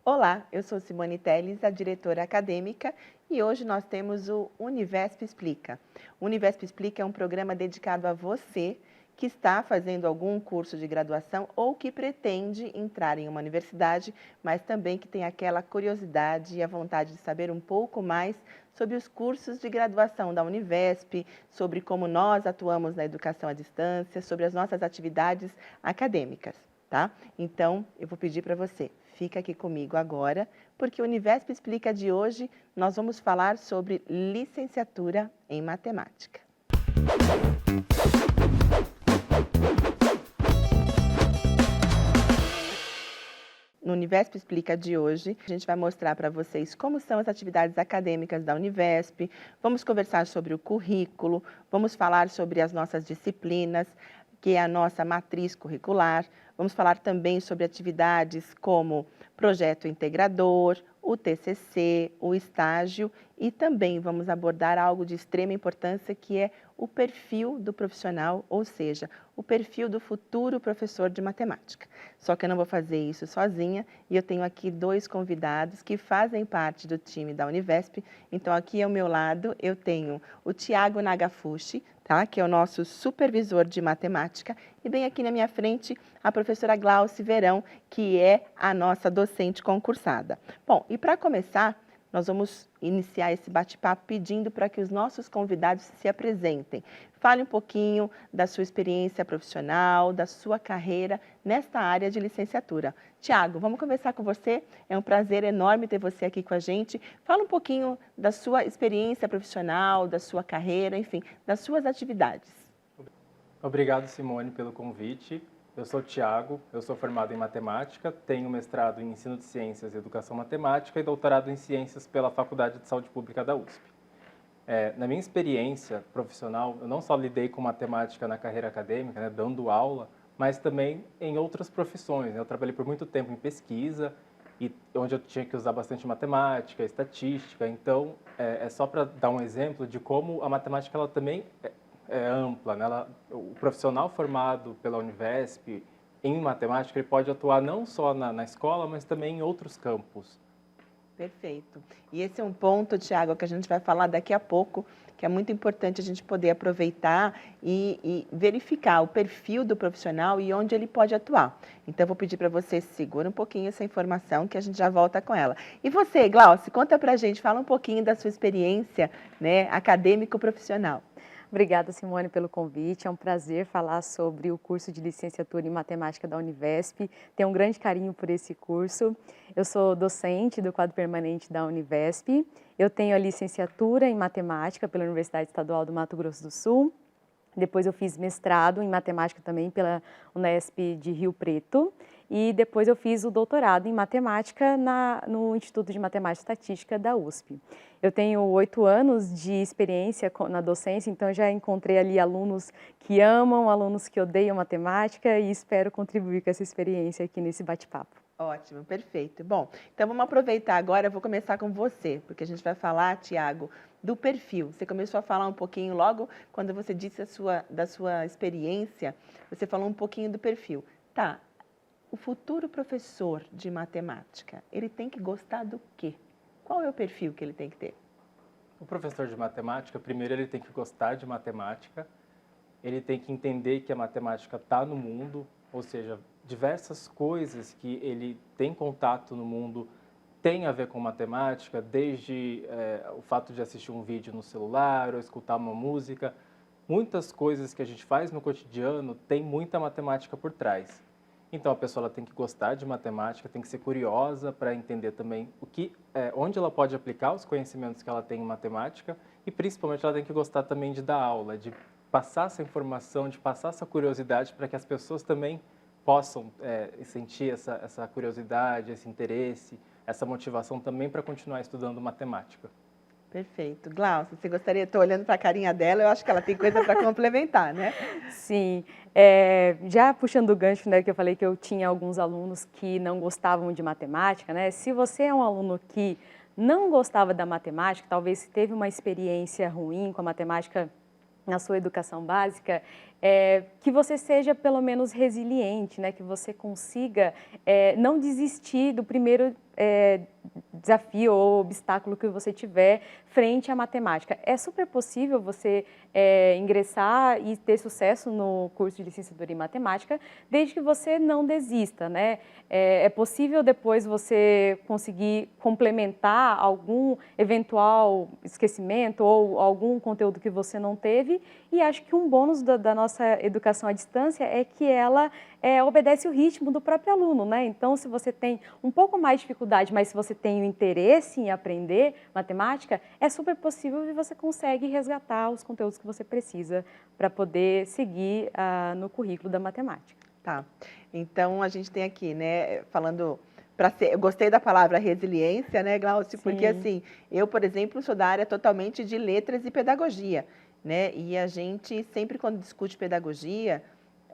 Olá, eu sou Simone Telles, a diretora acadêmica, e hoje nós temos o Univesp Explica. O Univesp Explica é um programa dedicado a você que está fazendo algum curso de graduação ou que pretende entrar em uma universidade, mas também que tem aquela curiosidade e a vontade de saber um pouco mais sobre os cursos de graduação da Univesp, sobre como nós atuamos na educação à distância, sobre as nossas atividades acadêmicas, tá? Então, eu vou pedir para você, fica aqui comigo agora, porque o Univesp Explica de hoje nós vamos falar sobre licenciatura em matemática. No Univesp Explica de hoje, a gente vai mostrar para vocês como são as atividades acadêmicas da Univesp, vamos conversar sobre o currículo, vamos falar sobre as nossas disciplinas, que é a nossa matriz curricular, vamos falar também sobre atividades como projeto integrador, o TCC, o estágio e também vamos abordar algo de extrema importância que é o perfil do profissional, ou seja, o perfil do futuro professor de matemática. Só que eu não vou fazer isso sozinha e eu tenho aqui dois convidados que fazem parte do time da Univesp. Então, aqui ao meu lado eu tenho o Tiago Nagafushi, tá? Que é o nosso supervisor de matemática, e bem aqui na minha frente a professora Glauce Verão, que é a nossa docente concursada. Bom, e para começar, nós vamos iniciar esse bate-papo pedindo para que os nossos convidados se apresentem. Fale um pouquinho da sua experiência profissional, da sua carreira nesta área de licenciatura. Tiago, vamos conversar com você. É um prazer enorme ter você aqui com a gente. Fala um pouquinho da sua experiência profissional, da sua carreira, enfim, das suas atividades. Obrigado, Simone, pelo convite. Eu sou o Tiago, eu sou formado em matemática, tenho mestrado em ensino de ciências e educação matemática e doutorado em ciências pela Faculdade de Saúde Pública da USP. Na minha experiência profissional, eu não só lidei com matemática na carreira acadêmica, né, dando aula, mas também em outras profissões. Eu trabalhei por muito tempo em pesquisa, onde eu tinha que usar bastante matemática, estatística. Então, é só para dar um exemplo de como a matemática ela também é ampla, né? O profissional formado pela Univesp em matemática, ele pode atuar não só na escola, mas também em outros campos. Perfeito. E esse é um ponto, Tiago, que a gente vai falar daqui a pouco, que é muito importante a gente poder aproveitar e verificar o perfil do profissional e onde ele pode atuar. Então, eu vou pedir para você segura um pouquinho essa informação, que a gente já volta com ela. E você, Glauce, conta para a gente, fala um pouquinho da sua experiência, né, acadêmico-profissional. Obrigada, Simone, pelo convite. É um prazer falar sobre o curso de licenciatura em matemática da Univesp. Tenho um grande carinho por esse curso. Eu sou docente do quadro permanente da Univesp. Eu tenho a licenciatura em matemática pela Universidade Estadual do Mato Grosso do Sul. Depois eu fiz mestrado em matemática também pela Unesp de Rio Preto. E depois eu fiz o doutorado em matemática no Instituto de Matemática e Estatística da USP. Eu tenho 8 anos de experiência na docência, então eu já encontrei ali alunos que amam, alunos que odeiam matemática e espero contribuir com essa experiência aqui nesse bate-papo. Ótimo, perfeito. Bom, então vamos aproveitar agora, eu vou começar com você, porque a gente vai falar, Tiago, do perfil. Você começou a falar um pouquinho logo quando você disse da sua experiência, você falou um pouquinho do perfil. Tá, o futuro professor de matemática, ele tem que gostar do quê? Qual é o perfil que ele tem que ter? O professor de matemática, primeiro ele tem que gostar de matemática, ele tem que entender que a matemática está no mundo, ou seja, diversas coisas que ele tem contato no mundo têm a ver com matemática, desde o fato de assistir um vídeo no celular ou escutar uma música. Muitas coisas que a gente faz no cotidiano tem muita matemática por trás. Então, a pessoa ela tem que gostar de matemática, tem que ser curiosa para entender também onde ela pode aplicar os conhecimentos que ela tem em matemática e, principalmente, ela tem que gostar também de dar aula, de passar essa informação, de passar essa curiosidade para que as pessoas também possam sentir essa curiosidade, esse interesse, essa motivação também para continuar estudando matemática. Perfeito. Glaucia, você gostaria, estou olhando para a carinha dela, eu acho que ela tem coisa para complementar, né? Sim, já puxando o gancho, né, que eu falei que eu tinha alguns alunos que não gostavam de matemática, né? Se você é um aluno que não gostava da matemática, talvez teve uma experiência ruim com a matemática na sua educação básica, que você seja pelo menos resiliente, né? Que você consiga não desistir do primeiro desafio ou obstáculo que você tiver frente à matemática. É super possível você ingressar e ter sucesso no curso de licenciatura em matemática, desde que você não desista, né? É possível depois você conseguir complementar algum eventual esquecimento ou algum conteúdo que você não teve, e acho que um bônus da nossa educação à distância é que ela obedece o ritmo do próprio aluno, né? Então, se você tem um pouco mais de dificuldade, mas se você tem o interesse em aprender matemática, é super possível e você consegue resgatar os conteúdos que você precisa para poder seguir no currículo da matemática. Tá. Então, a gente tem aqui, né, falando... eu gostei da palavra resiliência, né, Glaucio? Porque, assim, eu, por exemplo, sou da área totalmente de letras e pedagogia, né? E a gente sempre, quando discute pedagogia,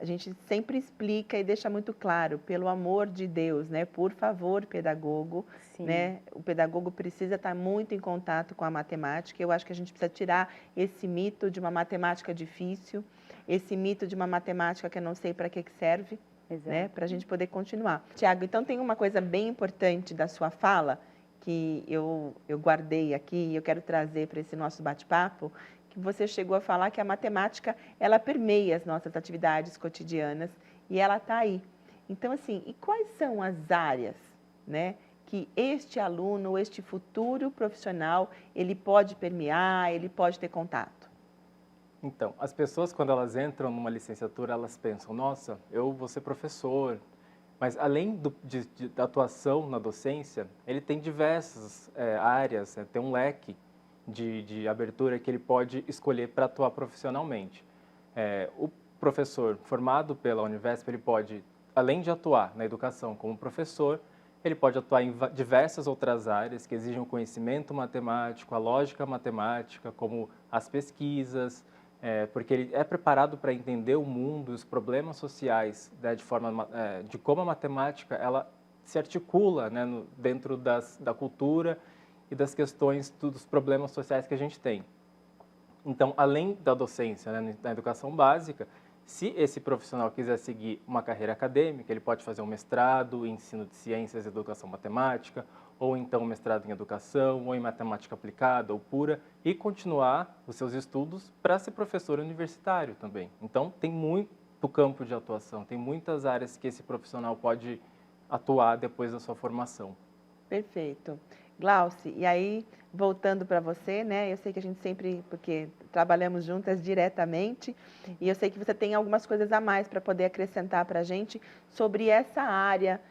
a gente sempre explica e deixa muito claro, pelo amor de Deus, né? Por favor, pedagogo, né? O pedagogo precisa estar muito em contato com a matemática. Eu acho que a gente precisa tirar esse mito de uma matemática difícil, esse mito de uma matemática que eu não sei para que serve, né? Para a gente poder continuar. Tiago, então tem uma coisa bem importante da sua fala, que eu guardei aqui e eu quero trazer para esse nosso bate-papo, que você chegou a falar que a matemática, ela permeia as nossas atividades cotidianas e ela está aí. Então, assim, e quais são as áreas, né, que este aluno, este futuro profissional, ele pode permear, ele pode ter contato? Então, as pessoas, quando elas entram numa licenciatura, elas pensam, nossa, eu vou ser professor. Mas, além da atuação na docência, ele tem diversas áreas, tem um leque de abertura que ele pode escolher para atuar profissionalmente. O professor formado pela Univesp, ele pode, além de atuar na educação como professor, ele pode atuar em diversas outras áreas que exigem o conhecimento matemático, a lógica matemática, como as pesquisas, porque ele é preparado para entender o mundo, os problemas sociais, né, de como a matemática ela se articula, né, dentro da cultura e das questões dos problemas sociais que a gente tem. Então, além da docência, né, na educação básica, se esse profissional quiser seguir uma carreira acadêmica, ele pode fazer um mestrado em ensino de ciências e educação matemática, ou então um mestrado em educação, ou em matemática aplicada ou pura, e continuar os seus estudos para ser professor universitário também. Então, tem muito campo de atuação, tem muitas áreas que esse profissional pode atuar depois da sua formação. Perfeito. Glauci, e aí, voltando para você, né? Eu sei que a gente sempre, porque trabalhamos juntas diretamente, e eu sei que você tem algumas coisas a mais para poder acrescentar para a gente sobre essa área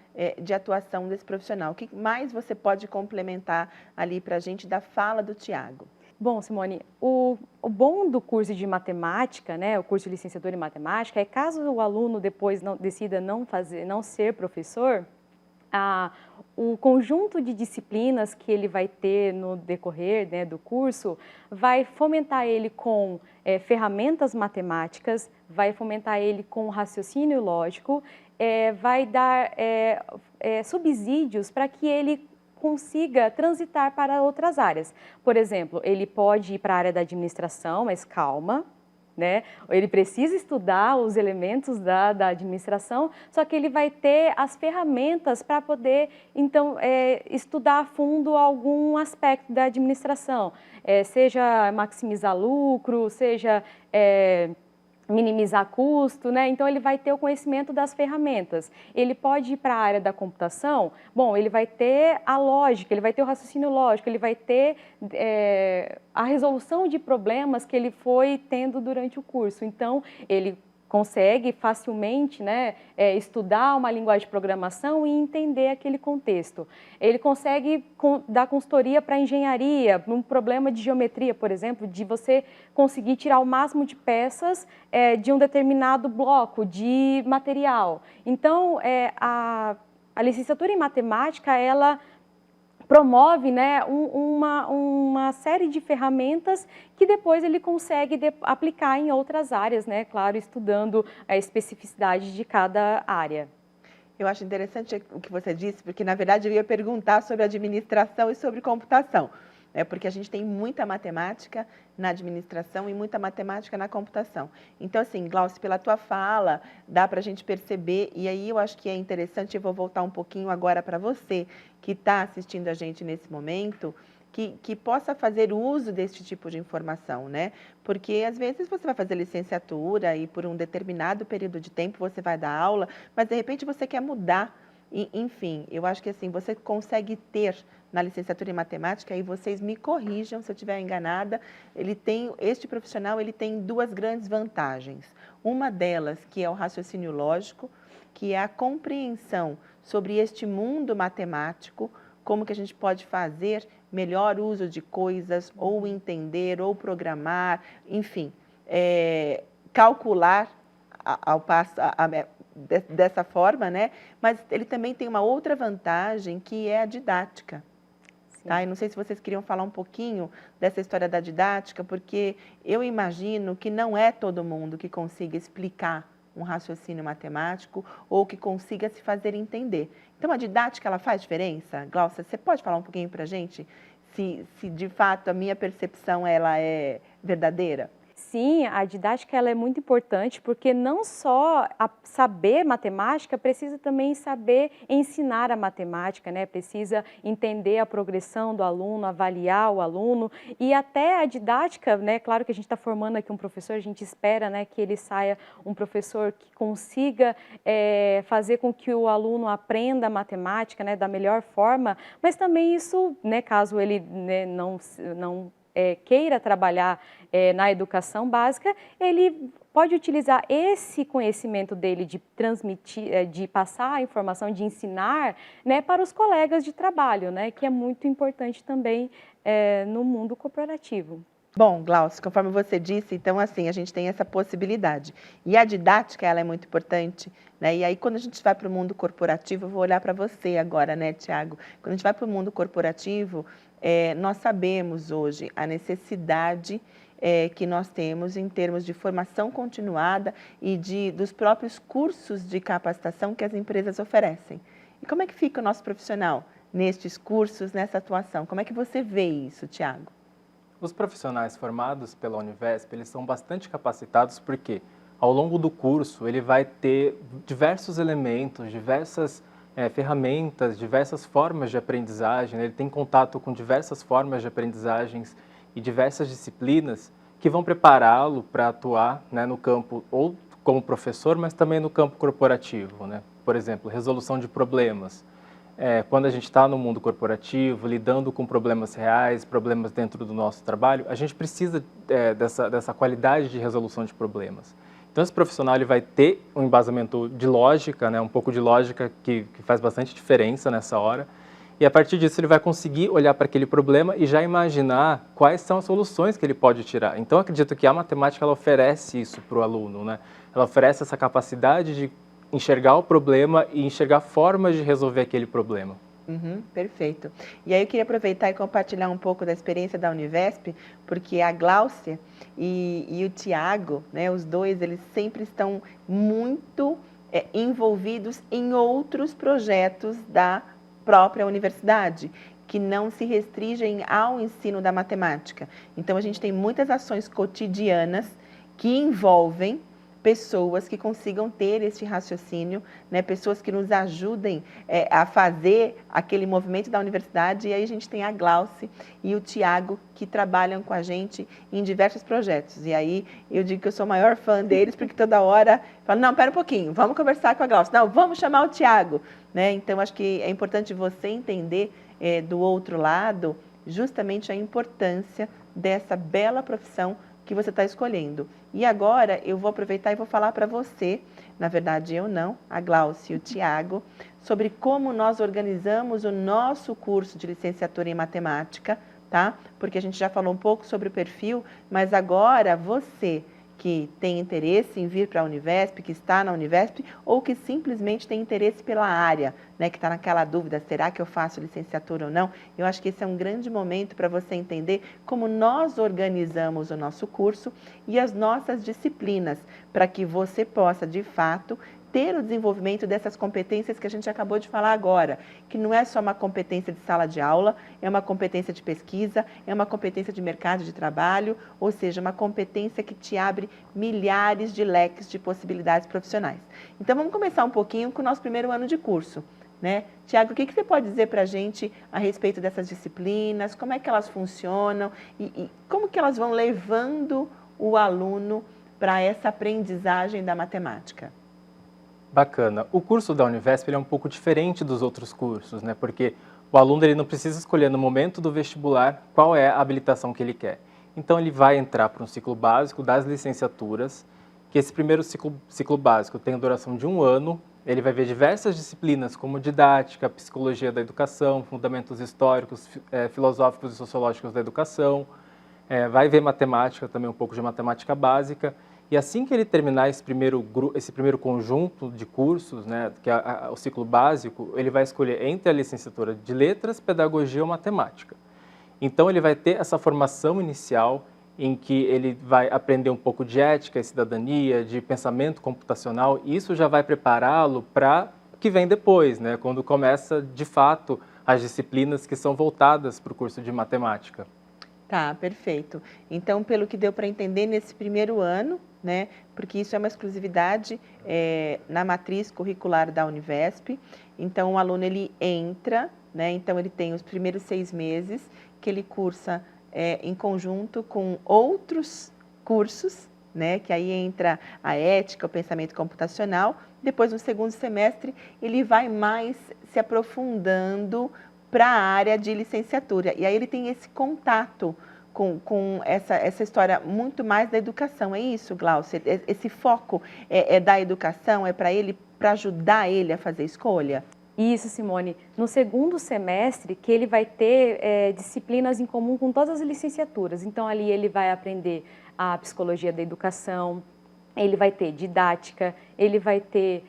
de atuação desse profissional. O que mais você pode complementar ali para a gente da fala do Tiago? Bom, Simone, o bom do curso de matemática, né, o curso de licenciatura em matemática, é caso o aluno depois decida não ser professor, o conjunto de disciplinas que ele vai ter no decorrer, né, do curso vai fomentar ele com ferramentas matemáticas, vai fomentar ele com raciocínio lógico, vai dar subsídios para que ele consiga transitar para outras áreas. Por exemplo, ele pode ir para a área da administração, mas calma, né? Ele precisa estudar os elementos da administração, só que ele vai ter as ferramentas para poder, então, estudar a fundo algum aspecto da administração, seja maximizar lucro, seja minimizar custo, né? Então ele vai ter o conhecimento das ferramentas. Ele pode ir para a área da computação, bom, ele vai ter a lógica, ele vai ter o raciocínio lógico, ele vai ter a resolução de problemas que ele foi tendo durante o curso. Então ele consegue facilmente, né, estudar uma linguagem de programação e entender aquele contexto. Ele consegue dar consultoria para engenharia, um problema de geometria, por exemplo, de você conseguir tirar o máximo de peças de um determinado bloco de material. Então, a licenciatura em matemática, ela promove, né, uma série de ferramentas que depois ele consegue aplicar em outras áreas, né, claro, estudando a especificidade de cada área. Eu acho interessante o que você disse, porque, na verdade, eu ia perguntar sobre administração e sobre computação. né? Porque a gente tem muita matemática na administração e muita matemática na computação. Então, assim, Glaucio, pela tua fala, dá para a gente perceber, e aí eu acho que é interessante, eu vou voltar um pouquinho agora para você, que está assistindo a gente nesse momento, que possa fazer uso desse tipo de informação, né? Porque às vezes você vai fazer licenciatura e por um determinado período de tempo você vai dar aula, mas de repente você quer mudar. Enfim, eu acho que assim, você consegue ter na licenciatura em matemática, e vocês me corrijam se eu estiver enganada, este profissional ele tem duas grandes vantagens. Uma delas, que é o raciocínio lógico, que é a compreensão sobre este mundo matemático, como que a gente pode fazer melhor uso de coisas, ou entender, ou programar, enfim, calcular ao passo, dessa forma, né? Mas ele também tem uma outra vantagem, que é a didática. Tá? Eu não sei se vocês queriam falar um pouquinho dessa história da didática, porque eu imagino que não é todo mundo que consiga explicar um raciocínio matemático ou que consiga se fazer entender. Então, a didática, ela faz diferença? Glaucia, você pode falar um pouquinho para a gente se de fato a minha percepção ela é verdadeira? Sim, a didática ela é muito importante, porque não só saber matemática, precisa também saber ensinar a matemática, né? Precisa entender a progressão do aluno, avaliar o aluno, e até a didática, né? Claro que a gente está formando aqui um professor, a gente espera, né, que ele saia um professor que consiga fazer com que o aluno aprenda a matemática, né, da melhor forma, mas também isso, né, caso ele, né, não queira trabalhar na educação básica, ele pode utilizar esse conhecimento dele de transmitir, de passar a informação, de ensinar, né, para os colegas de trabalho, né, que é muito importante também no mundo corporativo. Bom, Glaucio, conforme você disse, então assim, a gente tem essa possibilidade. E a didática, ela é muito importante, né? E aí, quando a gente vai para o mundo corporativo, eu vou olhar para você agora, né, Tiago? Quando a gente vai para o mundo corporativo, nós sabemos hoje a necessidade que nós temos em termos de formação continuada e dos próprios cursos de capacitação que as empresas oferecem. E como é que fica o nosso profissional nestes cursos, nessa atuação? Como é que você vê isso, Tiago? Os profissionais formados pela Univesp, eles são bastante capacitados porque, ao longo do curso, ele vai ter diversos elementos, diversas ferramentas, diversas formas de aprendizagem, ele tem contato com diversas formas de aprendizagens e diversas disciplinas que vão prepará-lo para atuar, né, no campo, ou como professor, mas também no campo corporativo, né? Por exemplo, resolução de problemas. Quando a gente está no mundo corporativo, lidando com problemas reais, problemas dentro do nosso trabalho, a gente precisa dessa qualidade de resolução de problemas. Então, esse profissional ele vai ter um embasamento de lógica, né, um pouco de lógica que faz bastante diferença nessa hora, e a partir disso ele vai conseguir olhar para aquele problema e já imaginar quais são as soluções que ele pode tirar. Então, eu acredito que a matemática ela oferece isso para o aluno, né? Ela oferece essa capacidade de enxergar o problema e enxergar formas de resolver aquele problema. Perfeito. E aí eu queria aproveitar e compartilhar um pouco da experiência da Univesp, porque a Glaucia e o Tiago, né, os dois, eles sempre estão muito envolvidos em outros projetos da própria universidade, que não se restringem ao ensino da matemática. Então, a gente tem muitas ações cotidianas que envolvem pessoas que consigam ter esse raciocínio, né? Pessoas que nos ajudem a fazer aquele movimento da universidade. E aí a gente tem a Glaucia e o Tiago, que trabalham com a gente em diversos projetos. E aí eu digo que eu sou a maior fã deles, porque toda hora eu falo, não, pera um pouquinho, vamos conversar com a Glaucia. Não, vamos chamar o Tiago, né? Então, acho que é importante você entender do outro lado justamente a importância dessa bela profissão que você está escolhendo. E agora eu vou aproveitar e vou falar para você, na verdade eu não, a Glaucia e o Tiago, sobre como nós organizamos o nosso curso de licenciatura em matemática, tá? Porque a gente já falou um pouco sobre o perfil, mas agora você que tem interesse em vir para a Univesp, que está na Univesp, ou que simplesmente tem interesse pela área, né, que está naquela dúvida, será que eu faço licenciatura ou não? Eu acho que esse é um grande momento para você entender como nós organizamos o nosso curso e as nossas disciplinas, para que você possa, de fato, ter o desenvolvimento dessas competências que a gente acabou de falar agora, que não é só uma competência de sala de aula, é uma competência de pesquisa, é uma competência de mercado de trabalho, ou seja, uma competência que te abre milhares de leques de possibilidades profissionais. Então, vamos começar um pouquinho com o nosso primeiro ano de curso. Né? Tiago, o que você pode dizer para a gente a respeito dessas disciplinas, como é que elas funcionam e como que elas vão levando o aluno para essa aprendizagem da matemática? Bacana. O curso da Univesp ele é um pouco diferente dos outros cursos, né? Porque o aluno ele não precisa escolher no momento do vestibular qual é a habilitação que ele quer. Então, ele vai entrar para um ciclo básico das licenciaturas, que esse primeiro ciclo básico tem duração de 1 ano. Ele vai ver diversas disciplinas como didática, psicologia da educação, fundamentos históricos, filosóficos e sociológicos da educação. Vai ver matemática, também um pouco de matemática básica. E assim que ele terminar esse primeiro conjunto de cursos, né, que é o ciclo básico, ele vai escolher entre a licenciatura de letras, pedagogia ou matemática. Então, ele vai ter essa formação inicial em que ele vai aprender um pouco de ética e cidadania, de pensamento computacional, e isso já vai prepará-lo para o que vem depois, né, quando começa, de fato, as disciplinas que são voltadas para o curso de matemática. Tá, perfeito. Então, pelo que deu para entender nesse primeiro ano, né, porque isso é uma exclusividade na matriz curricular da Univesp, então o aluno ele entra, né, então ele tem os primeiros 6 meses que ele cursa em conjunto com outros cursos, né, que aí entra a ética, o pensamento computacional. Depois, no segundo semestre, ele vai mais se aprofundando para a área de licenciatura. E aí ele tem esse contato com essa história muito mais da educação. É isso, Glaucia? Esse foco é da educação, é para ajudar ele a fazer escolha? Isso, Simone. No segundo semestre, que ele vai ter disciplinas em comum com todas as licenciaturas. Então, ali ele vai aprender a psicologia da educação, ele vai ter didática, ele vai ter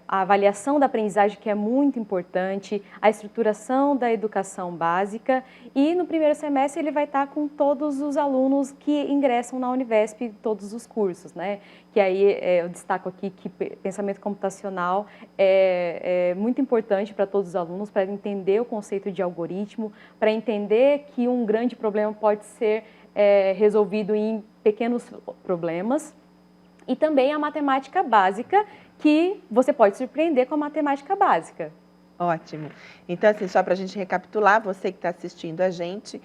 a avaliação da aprendizagem, que é muito importante, a estruturação da educação básica, e no primeiro semestre ele vai estar com todos os alunos que ingressam na Univesp, todos os cursos, né? Que aí eu destaco aqui que pensamento computacional é muito importante para todos os alunos, para entender o conceito de algoritmo, para entender que um grande problema pode ser resolvido em pequenos problemas, e também a matemática básica, que você pode surpreender com a matemática básica. Ótimo. Então, assim, só para a gente recapitular, você que está assistindo a gente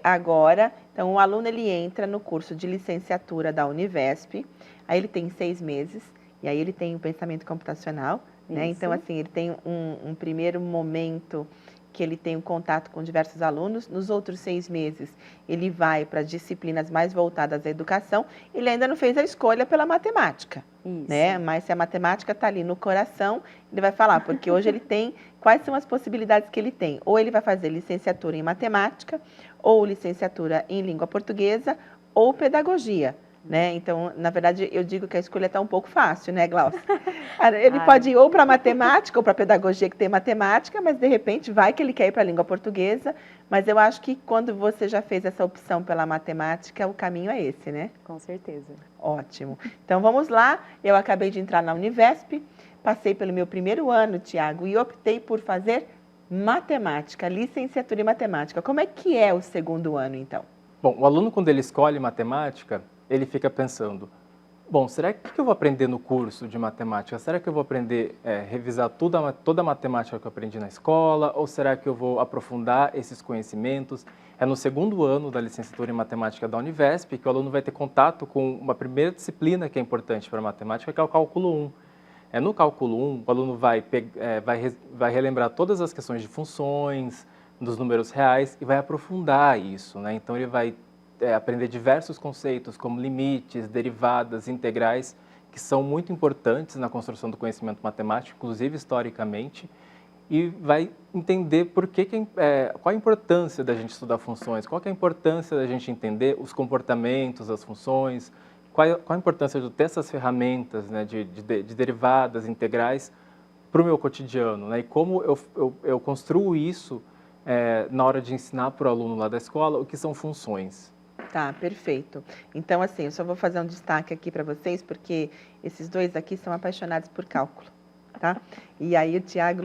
agora, então o aluno ele entra no curso de licenciatura da Univesp, aí ele tem 6 meses, e aí ele tem o pensamento computacional, né? Então, assim, ele tem um primeiro momento que ele tem um contato com diversos alunos. Nos outros 6 meses, ele vai para disciplinas mais voltadas à educação. Ele ainda não fez a escolha pela matemática, né? Mas se a matemática está ali no coração, ele vai falar, porque hoje ele tem, quais são as possibilidades que ele tem? Ou ele vai fazer licenciatura em matemática, ou licenciatura em língua portuguesa, ou pedagogia. Né? Então, na verdade, eu digo que a escolha está um pouco fácil, né, Glaucia? Ele pode ir ou para matemática ou para pedagogia, que tem matemática, mas de repente vai que ele quer ir para a língua portuguesa. Mas eu acho que quando você já fez essa opção pela matemática, o caminho é esse, né? Com certeza. Ótimo. Então, vamos lá. Eu acabei de entrar na Univesp, passei pelo meu primeiro ano, Tiago, e optei por fazer matemática, licenciatura em matemática. Como é que é o segundo ano, então? Bom, o aluno, quando ele escolhe matemática, ele fica pensando, bom, será que eu vou aprender no curso de matemática? Será que eu vou aprender, revisar toda a matemática que eu aprendi na escola? Ou será que eu vou aprofundar esses conhecimentos? É no segundo ano da licenciatura em matemática da Univesp que o aluno vai ter contato com uma primeira disciplina que é importante para a matemática, que é o cálculo 1. No cálculo 1, o aluno vai relembrar todas as questões de funções, dos números reais, e vai aprofundar isso, né? Então, ele vai aprender diversos conceitos, como limites, derivadas, integrais, que são muito importantes na construção do conhecimento matemático, inclusive historicamente, e vai entender qual a importância da gente estudar funções, qual que é a importância da gente entender os comportamentos das funções, qual a importância de ter essas ferramentas, né, de derivadas, integrais, para o meu cotidiano, né, e como eu construo isso na hora de ensinar para o aluno lá da escola o que são funções. Tá, perfeito. Então, assim, eu só vou fazer um destaque aqui para vocês, porque esses dois aqui são apaixonados por cálculo, tá? E aí o Tiago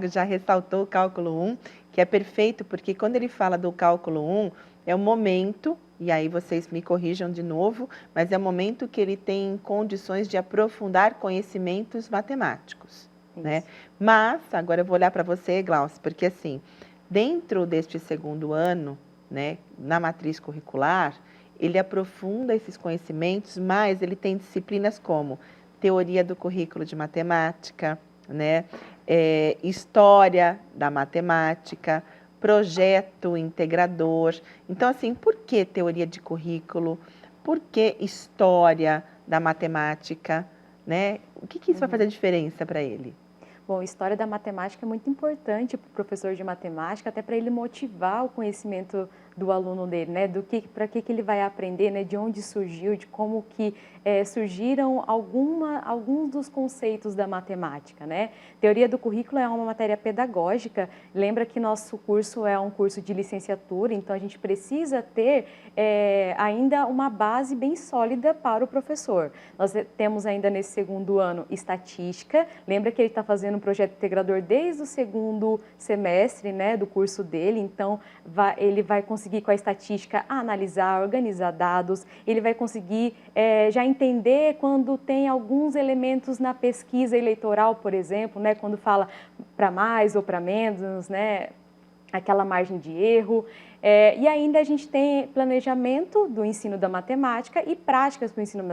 já ressaltou o cálculo 1, que é perfeito, porque quando ele fala do cálculo 1, é o momento, e aí vocês me corrijam de novo, mas é o momento que ele tem condições de aprofundar conhecimentos matemáticos, né? Mas, agora eu vou olhar para você, Glaucia, porque assim, dentro deste segundo ano, né, na matriz curricular, ele aprofunda esses conhecimentos, mas ele tem disciplinas como teoria do currículo de matemática, né, história da matemática, projeto integrador. Então, assim, por que teoria de currículo? Por que história da matemática? Né? O que isso vai fazer diferença para ele? Bom, história da matemática é muito importante para o professor de matemática, até para ele motivar o conhecimento do aluno dele, né? Para que ele vai aprender, né? De onde surgiu, de como que surgiram alguns dos conceitos da matemática, né? Teoria do currículo é uma matéria pedagógica. Lembra que nosso curso é um curso de licenciatura, então a gente precisa ter ainda uma base bem sólida para o professor. Nós temos ainda nesse segundo ano estatística. Lembra que ele está fazendo um projeto integrador desde o segundo semestre, né, do curso dele, então ele vai conseguir com a estatística analisar, organizar dados, ele vai conseguir já entender quando tem alguns elementos na pesquisa eleitoral, por exemplo, né, quando fala para mais ou para menos, né, aquela margem de erro. E ainda a gente tem planejamento do ensino da matemática e práticas do ensino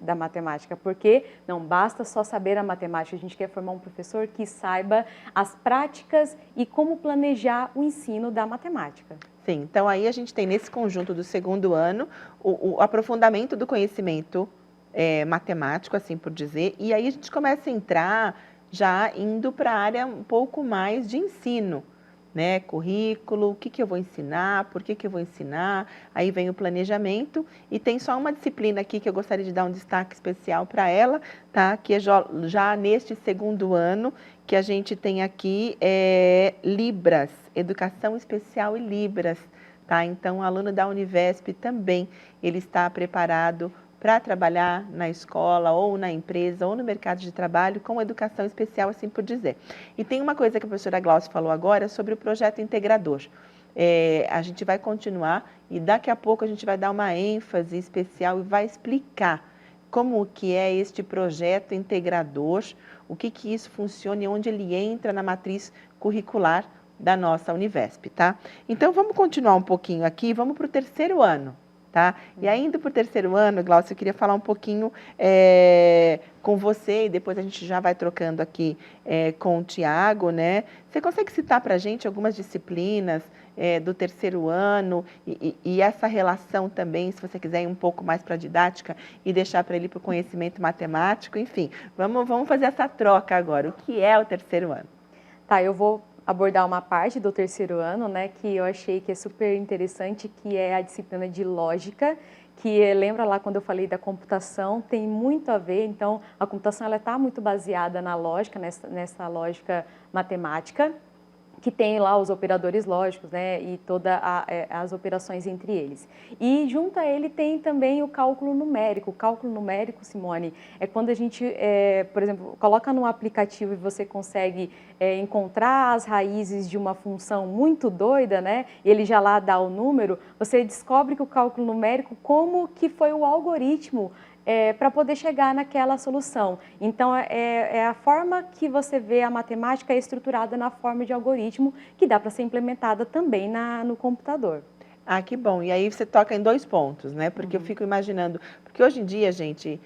da matemática, porque não basta só saber a matemática, a gente quer formar um professor que saiba as práticas e como planejar o ensino da matemática. Sim, então aí a gente tem nesse conjunto do segundo ano o aprofundamento do conhecimento matemático, assim por dizer, e aí a gente começa a entrar já indo para a área um pouco mais de ensino, né? Currículo, o que eu vou ensinar, por que eu vou ensinar, aí vem o planejamento e tem só uma disciplina aqui que eu gostaria de dar um destaque especial para ela, tá? Que é já neste segundo ano, que a gente tem aqui Libras, Educação Especial e Libras, tá? Então, o aluno da Univesp também, ele está preparado para trabalhar na escola, ou na empresa, ou no mercado de trabalho, com educação especial, assim por dizer. E tem uma coisa que a professora Glaucia falou agora sobre o projeto integrador. A gente vai continuar e daqui a pouco a gente vai dar uma ênfase especial e vai explicar como que é este projeto integrador, o que isso funciona e onde ele entra na matriz curricular da nossa Univesp, tá? Então, vamos continuar um pouquinho aqui, vamos para o terceiro ano. Tá? E ainda para o terceiro ano, Glaucia, eu queria falar um pouquinho com você, e depois a gente já vai trocando aqui com o Tiago, né? Você consegue citar para a gente algumas disciplinas do terceiro ano e essa relação também, se você quiser ir um pouco mais para a didática e deixar para ele para o conhecimento matemático, enfim, vamos fazer essa troca agora. O que é o terceiro ano? Tá, eu vou abordar uma parte do terceiro ano, né, que eu achei que é super interessante, que é a disciplina de lógica, que lembra lá quando eu falei da computação, tem muito a ver, então a computação ela está muito baseada na lógica, nessa lógica matemática, que tem lá os operadores lógicos, né, e todas as operações entre eles. E junto a ele tem também o cálculo numérico. O cálculo numérico, Simone, é quando a gente, por exemplo, coloca no aplicativo e você consegue encontrar as raízes de uma função muito doida, né, e ele já lá dá o número, você descobre que o cálculo numérico, como que foi o algoritmo para poder chegar naquela solução. Então, é a forma que você vê a matemática estruturada na forma de algoritmo, que dá para ser implementada também no computador. Ah, que bom. E aí você toca em dois pontos, né? Porque eu fico imaginando... Porque hoje em dia, gente,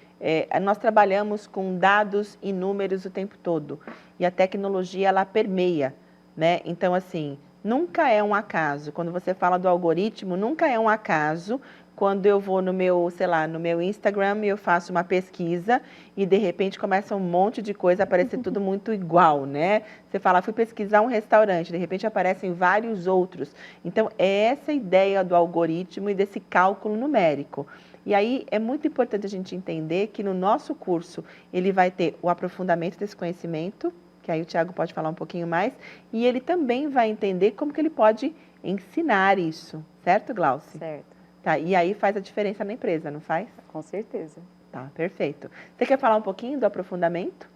nós trabalhamos com dados e números o tempo todo. E a tecnologia, ela permeia, né? Então, assim, nunca é um acaso. Quando você fala do algoritmo, nunca é um acaso quando eu vou no meu, sei lá, no meu Instagram e eu faço uma pesquisa e de repente começa um monte de coisa a aparecer tudo muito igual, né? Você fala, fui pesquisar um restaurante, de repente aparecem vários outros. Então, é essa ideia do algoritmo e desse cálculo numérico. E aí é muito importante a gente entender que no nosso curso ele vai ter o aprofundamento desse conhecimento, que aí o Tiago pode falar um pouquinho mais, e ele também vai entender como que ele pode ensinar isso, certo, Glaucia? Certo. Tá, e aí faz a diferença na empresa, não faz? Com certeza. Tá, perfeito. Você quer falar um pouquinho do aprofundamento?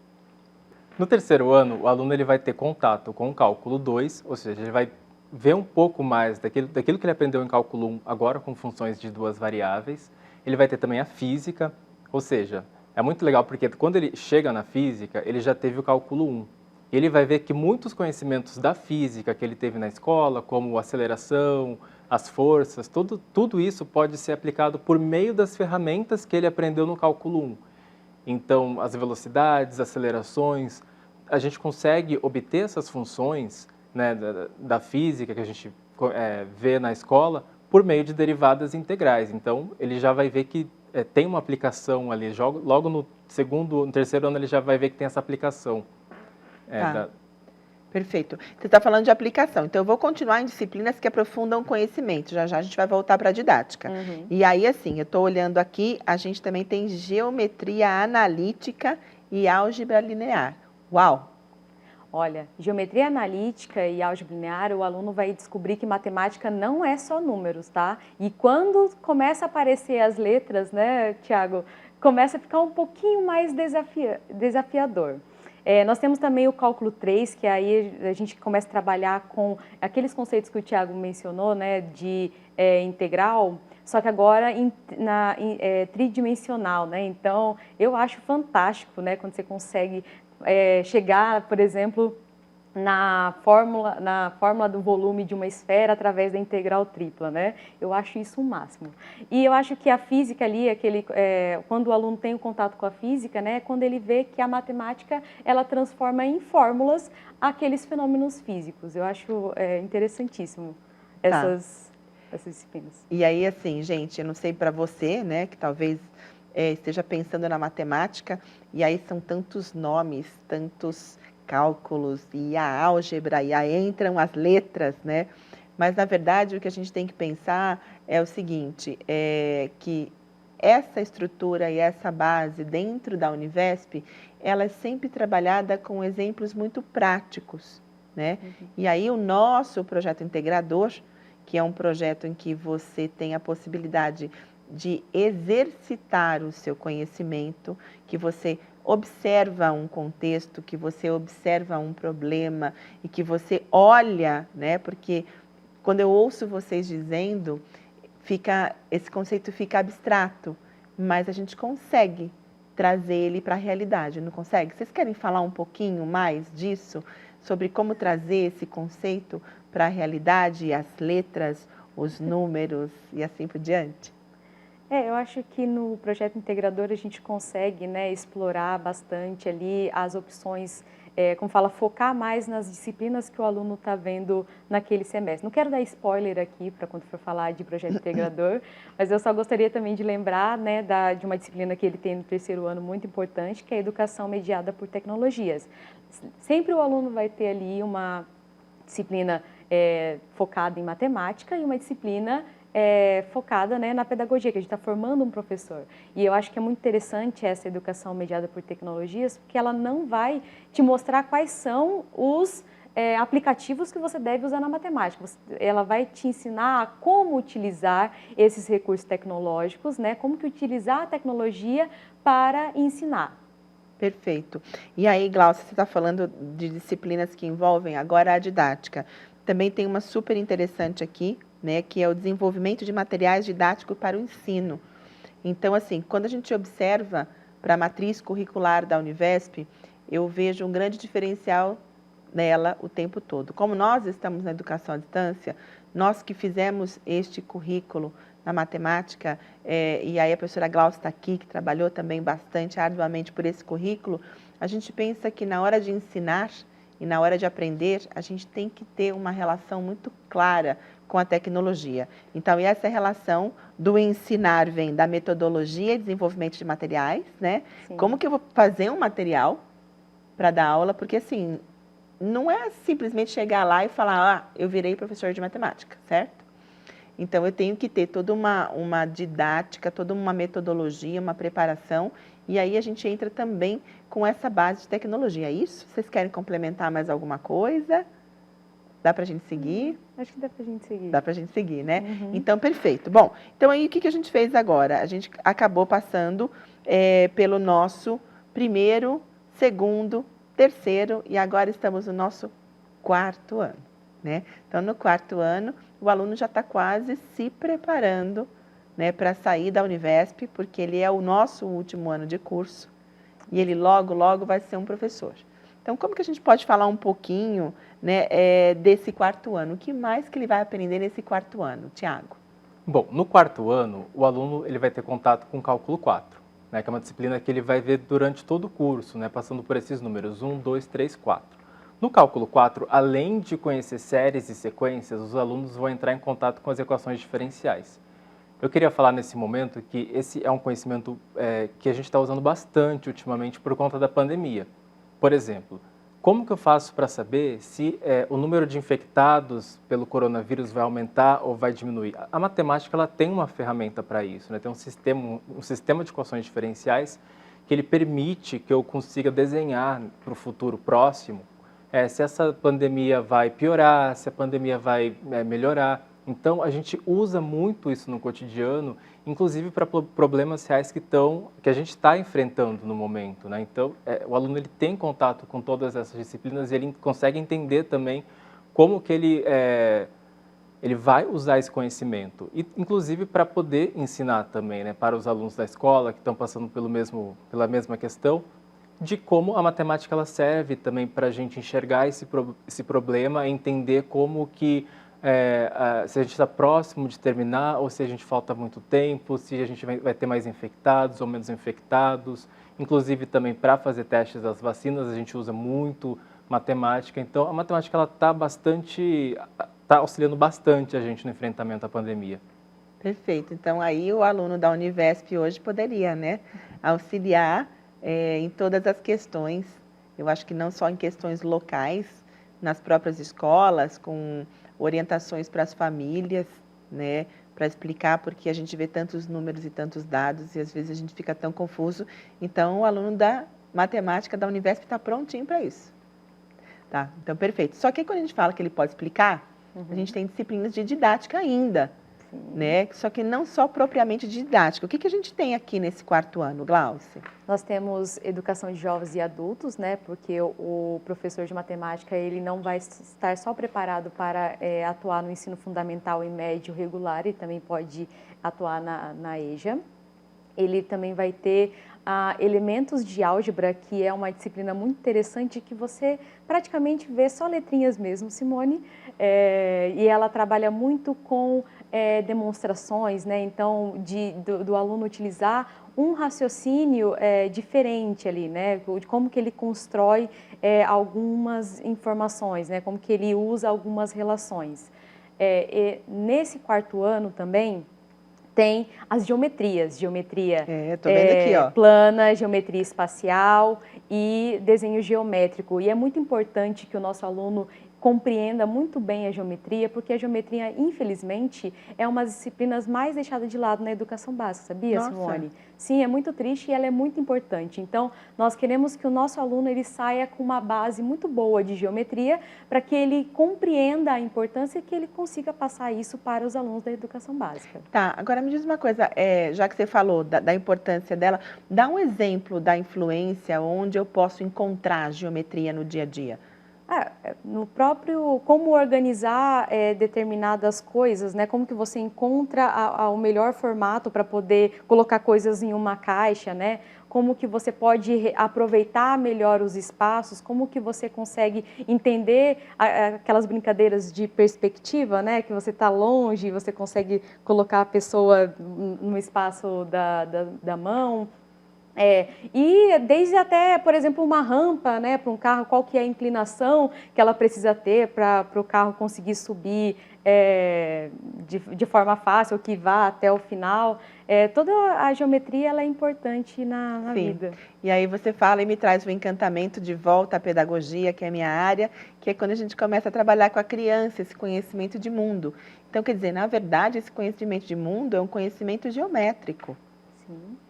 No terceiro ano, o aluno ele vai ter contato com o cálculo 2, ou seja, ele vai ver um pouco mais daquilo que ele aprendeu em cálculo 1, agora com funções de duas variáveis. Ele vai ter também a física, ou seja, é muito legal porque quando ele chega na física, ele já teve o cálculo 1. E ele vai ver que muitos conhecimentos da física que ele teve na escola, como aceleração, as forças, tudo isso pode ser aplicado por meio das ferramentas que ele aprendeu no cálculo 1. Então, as velocidades, acelerações, a gente consegue obter essas funções, né, da física que a gente vê na escola por meio de derivadas integrais. Então, ele já vai ver que tem uma aplicação ali. Logo no terceiro ano, ele já vai ver que tem essa aplicação. Tá. Perfeito. Você está falando de aplicação, então eu vou continuar em disciplinas que aprofundam o conhecimento, já já a gente vai voltar para a didática. E aí, assim, eu estou olhando aqui, a gente também tem geometria analítica e álgebra linear. Uau! Olha, geometria analítica e álgebra linear, o aluno vai descobrir que matemática não é só números, tá? E quando começa a aparecer as letras, né, Tiago, começa a ficar um pouquinho mais desafiador. Nós temos também o cálculo 3, que aí a gente começa a trabalhar com aqueles conceitos que o Tiago mencionou, né, de integral, só que agora tridimensional, né? Então, eu acho fantástico, né, quando você consegue chegar, por exemplo, na fórmula do volume de uma esfera através da integral tripla, né? Eu acho isso o máximo. E eu acho que a física ali, quando o aluno tem o contato com a física, né, é quando ele vê que a matemática, ela transforma em fórmulas aqueles fenômenos físicos. Eu acho interessantíssimo essas disciplinas. E aí, assim, gente, eu não sei para você, né, que talvez esteja pensando na matemática, e aí são tantos nomes, tantos cálculos, e a álgebra, e aí entram as letras, né? Mas, na verdade, o que a gente tem que pensar é o seguinte, que essa estrutura e essa base dentro da Univesp, ela é sempre trabalhada com exemplos muito práticos, né? E aí o nosso projeto integrador, que é um projeto em que você tem a possibilidade de exercitar o seu conhecimento, que você observa um contexto, que você observa um problema e que você olha, né? Porque quando eu ouço vocês dizendo, esse conceito fica abstrato, mas a gente consegue trazer ele para a realidade, não consegue? Vocês querem falar um pouquinho mais disso, sobre como trazer esse conceito para a realidade, as letras, os números e assim por diante? Eu acho que no projeto integrador a gente consegue, né, explorar bastante ali as opções, como fala, focar mais nas disciplinas que o aluno está vendo naquele semestre. Não quero dar spoiler aqui para quando for falar de projeto integrador, mas eu só gostaria também de lembrar, né, de uma disciplina que ele tem no terceiro ano muito importante, que é a educação mediada por tecnologias. Sempre o aluno vai ter ali uma disciplina focada em matemática e uma disciplina focada, né, na pedagogia, que a gente está formando um professor. E eu acho que é muito interessante essa educação mediada por tecnologias, porque ela não vai te mostrar quais são os aplicativos que você deve usar na matemática. Ela vai te ensinar a como utilizar esses recursos tecnológicos, né, como que utilizar a tecnologia para ensinar. Perfeito. E aí, Glaucia, você está falando de disciplinas que envolvem agora a didática. Também tem uma super interessante aqui, né, que é o desenvolvimento de materiais didáticos para o ensino. Então, assim, quando a gente observa para a matriz curricular da Univesp, eu vejo um grande diferencial nela o tempo todo. Como nós estamos na educação à distância, nós que fizemos este currículo na matemática, e aí a professora Glaucia está aqui, que trabalhou também bastante arduamente por esse currículo, a gente pensa que na hora de ensinar e na hora de aprender, a gente tem que ter uma relação muito clara com a tecnologia. Então, essa relação do ensinar vem da metodologia e desenvolvimento de materiais, né? Sim. Como que eu vou fazer um material para dar aula? Porque, assim, não é simplesmente chegar lá e falar, eu virei professor de matemática, certo? Então, eu tenho que ter toda uma didática, toda uma metodologia, uma preparação, e aí a gente entra também com essa base de tecnologia. É isso? Vocês querem complementar mais alguma coisa? Dá para a gente seguir? Acho que dá para a gente seguir. Dá para a gente seguir, né? Uhum. Então, perfeito. Bom, então aí o que a gente fez agora? A gente acabou passando pelo nosso primeiro, segundo, terceiro e agora estamos no nosso quarto ano, né? Então, no quarto ano, o aluno já está quase se preparando, né, para sair da Univesp, porque ele é o nosso último ano de curso e ele logo, logo vai ser um professor. Então, como que a gente pode falar um pouquinho, né, desse quarto ano? O que mais que ele vai aprender nesse quarto ano, Tiago? Bom, no quarto ano, o aluno ele vai ter contato com o cálculo 4, né, que é uma disciplina que ele vai ver durante todo o curso, né, passando por esses números 1, 2, 3, 4. No cálculo 4, além de conhecer séries e sequências, os alunos vão entrar em contato com as equações diferenciais. Eu queria falar nesse momento que esse é um conhecimento que a gente está usando bastante ultimamente por conta da pandemia. Por exemplo, como que eu faço para saber se o número de infectados pelo coronavírus vai aumentar ou vai diminuir? A matemática ela tem uma ferramenta para isso, né? Tem um sistema de equações diferenciais que ele permite que eu consiga desenhar para o futuro próximo se essa pandemia vai piorar, se a pandemia vai melhorar. Então, a gente usa muito isso no cotidiano, inclusive para problemas reais que a gente está enfrentando no momento, né? Então, o aluno ele tem contato com todas essas disciplinas e ele consegue entender também como que ele vai usar esse conhecimento, e, inclusive para poder ensinar também, né, para os alunos da escola que estão passando pela mesma questão, de como a matemática ela serve também para a gente enxergar esse problema, entender como que se a gente está próximo de terminar ou se a gente falta muito tempo, se a gente vai ter mais infectados ou menos infectados. Inclusive também para fazer testes das vacinas a gente usa muito matemática. Então a matemática ela está auxiliando bastante a gente no enfrentamento à pandemia. Perfeito. Então aí o aluno da Univesp hoje poderia, né, auxiliar em todas as questões. Eu acho que não só em questões locais, nas próprias escolas, com orientações para as famílias, né, para explicar porque a gente vê tantos números e tantos dados e às vezes a gente fica tão confuso. Então, o aluno da matemática da Univesp está prontinho para isso. Tá? Então, perfeito. Só que quando a gente fala que ele pode explicar, a gente tem disciplinas de didática ainda, né? Só que não só propriamente de didática. O que a gente tem aqui nesse quarto ano, Glaucia? Nós temos educação de jovens e adultos, né? Porque o professor de matemática ele não vai estar só preparado para atuar no ensino fundamental e médio regular, e também pode atuar na EJA. Ele também vai ter elementos de álgebra, que é uma disciplina muito interessante, que você praticamente vê só letrinhas mesmo, Simone, e ela trabalha muito com demonstrações, né? Então, do aluno utilizar um raciocínio diferente ali, né? De como que ele constrói algumas informações, né? Como que ele usa algumas relações. Nesse quarto ano também, tem as geometrias, geometria tô vendo aqui, ó, plana, geometria espacial e desenho geométrico. E é muito importante que o nosso aluno compreenda muito bem a geometria, porque a geometria, infelizmente, é uma das disciplinas mais deixadas de lado na educação básica, sabia, Nossa. Simone? Sim, é muito triste e ela é muito importante. Então, nós queremos que o nosso aluno ele saia com uma base muito boa de geometria, para que ele compreenda a importância e que ele consiga passar isso para os alunos da educação básica. Tá, agora me diz uma coisa, já que você falou da importância dela, dá um exemplo da influência onde eu posso encontrar a geometria no dia a dia. No próprio, como organizar determinadas coisas, né? Como que você encontra o melhor formato para poder colocar coisas em uma caixa, né? Como que você pode aproveitar melhor os espaços, como que você consegue entender aquelas brincadeiras de perspectiva, né? Que você está longe e você consegue colocar a pessoa no espaço da mão. E desde até, por exemplo, uma rampa, né, para um carro, qual que é a inclinação que ela precisa ter para o carro conseguir subir de forma fácil, que vá até o final. Toda a geometria ela é importante na vida. E aí você fala e me traz o encantamento de volta à pedagogia, que é a minha área, que é quando a gente começa a trabalhar com a criança, esse conhecimento de mundo. Então, quer dizer, na verdade, esse conhecimento de mundo é um conhecimento geométrico.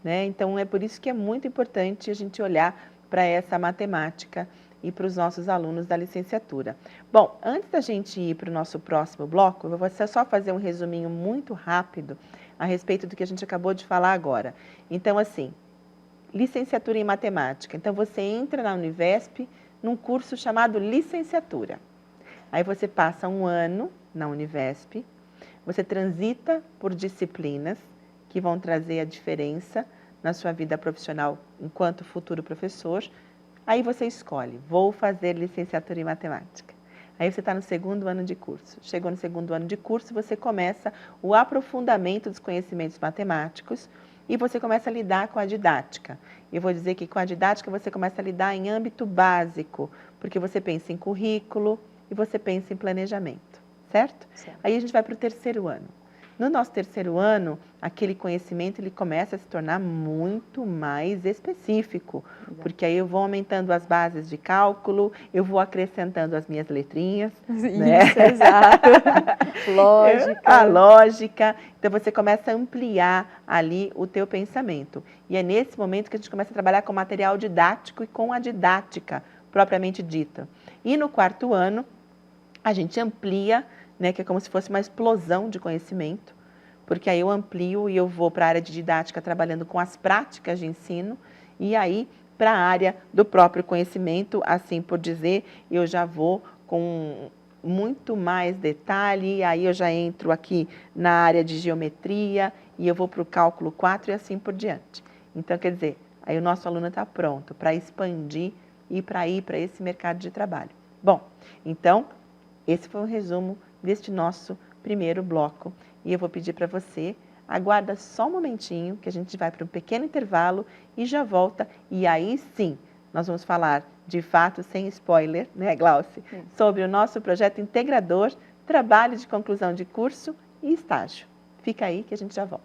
Né? Então, é por isso que é muito importante a gente olhar para essa matemática e para os nossos alunos da licenciatura. Bom, antes da gente ir para o nosso próximo bloco, eu vou só fazer um resuminho muito rápido a respeito do que a gente acabou de falar agora. Então, assim, licenciatura em matemática. Então, você entra na Univesp num curso chamado licenciatura. Aí você passa um ano na Univesp, você transita por disciplinas que vão trazer a diferença na sua vida profissional enquanto futuro professor. Aí você escolhe, vou fazer licenciatura em matemática. Aí você está no segundo ano de curso. Chegou no segundo ano de curso, você começa o aprofundamento dos conhecimentos matemáticos e você começa a lidar com a didática. Eu vou dizer que com a didática você começa a lidar em âmbito básico, porque você pensa em currículo e você pensa em planejamento, certo? Aí a gente vai para o terceiro ano. No nosso terceiro ano, aquele conhecimento ele começa a se tornar muito mais específico, porque aí eu vou aumentando as bases de cálculo, eu vou acrescentando as minhas letrinhas. Isso, né? Exato. Lógica. A lógica. Então, você começa a ampliar ali o teu pensamento. E é nesse momento que a gente começa a trabalhar com material didático e com a didática propriamente dita. E no quarto ano, a gente amplia, né, que é como se fosse uma explosão de conhecimento, porque aí eu amplio e eu vou para a área de didática trabalhando com as práticas de ensino e aí para a área do próprio conhecimento, assim por dizer, eu já vou com muito mais detalhe, e aí eu já entro aqui na área de geometria e eu vou para o cálculo 4 e assim por diante. Então, quer dizer, aí o nosso aluno está pronto para expandir e para ir para esse mercado de trabalho. Bom, então, esse foi um resumo deste nosso primeiro bloco. E eu vou pedir para você, aguarda só um momentinho, que a gente vai para um pequeno intervalo e já volta. E aí sim, nós vamos falar, de fato, sem spoiler, né, Glauce? Sobre o nosso projeto integrador, trabalho de conclusão de curso e estágio. Fica aí que a gente já volta.